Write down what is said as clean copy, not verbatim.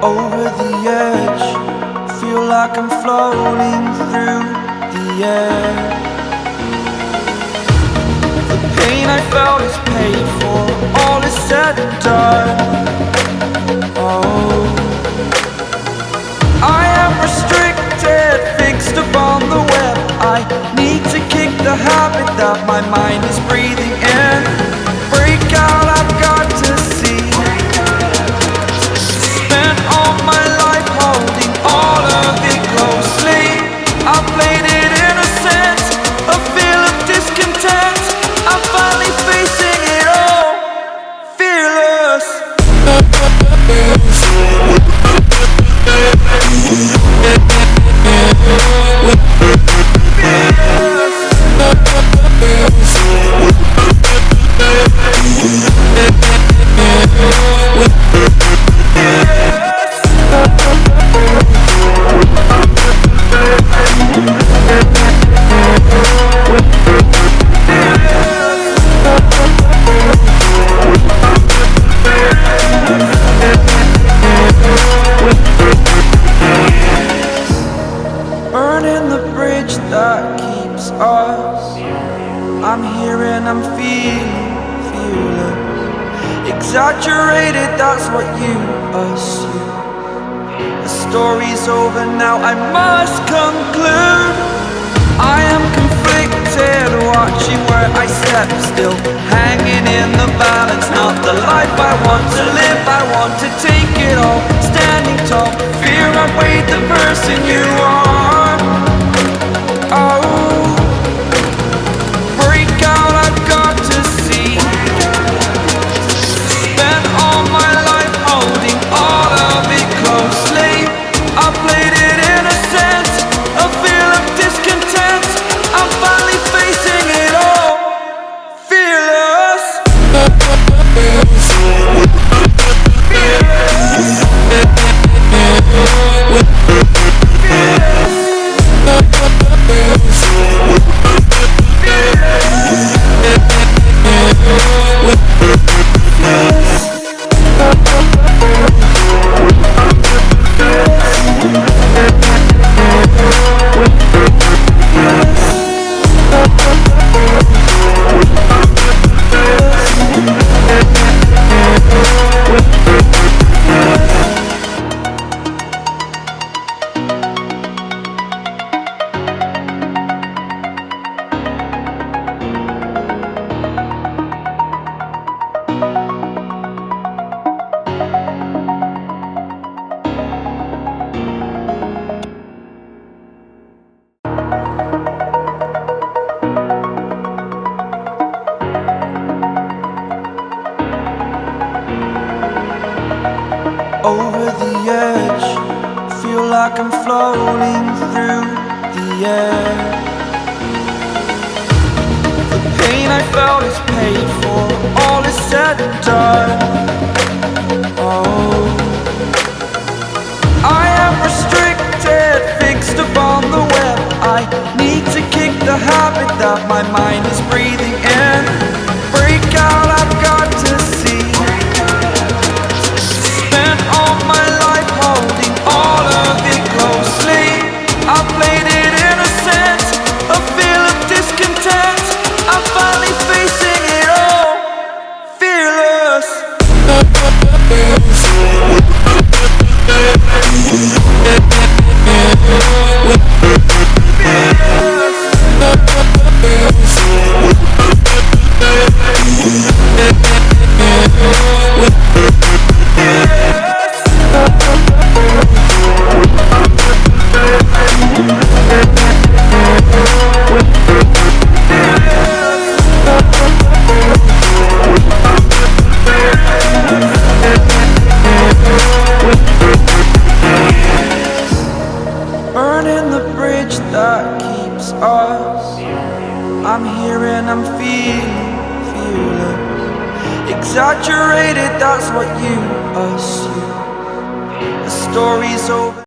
over the edge. Feel like I'm floating through the air. The pain I felt is paid for, all is said and done. Oh, I am restricted, fixed upon the web. I need to kick the habit that my mind is breathing in. Break out, I've got to see. Spent all my life holding all of it closely. I played it innocent, a feel of discontent. I'm finally facing it all, fearless. Burning the bridge that keeps us. I'm here and I'm feeling fearless. Exaggerated, that's what you assume. The story's over now, I must conclude. I am conflicted, watching where I step still, hanging in the balance. Not the life I want to live, I want to take it all. Standing tall, fear outweighed the person you are. Oh, break out, I've got to see. Spent all my life holding all of it closely. I played it innocent, a feel of discontent. I'm finally facing it all, fearless. Over the edge, feel like I'm floating through the air. The pain I felt is paid for, all is said and done. Oh, I am restricted, fixed upon the web. I need to kick the habit that my mind is breathing in. Break out, I've got to see. Spent all my life holding all of it closely. I played it innocent, a feel of discontent. I'm finally facing it all, fearless. Burning the bridge that keeps us. I'm here and I'm feeling fearless. Exaggerated, that's what you assume. The story's over.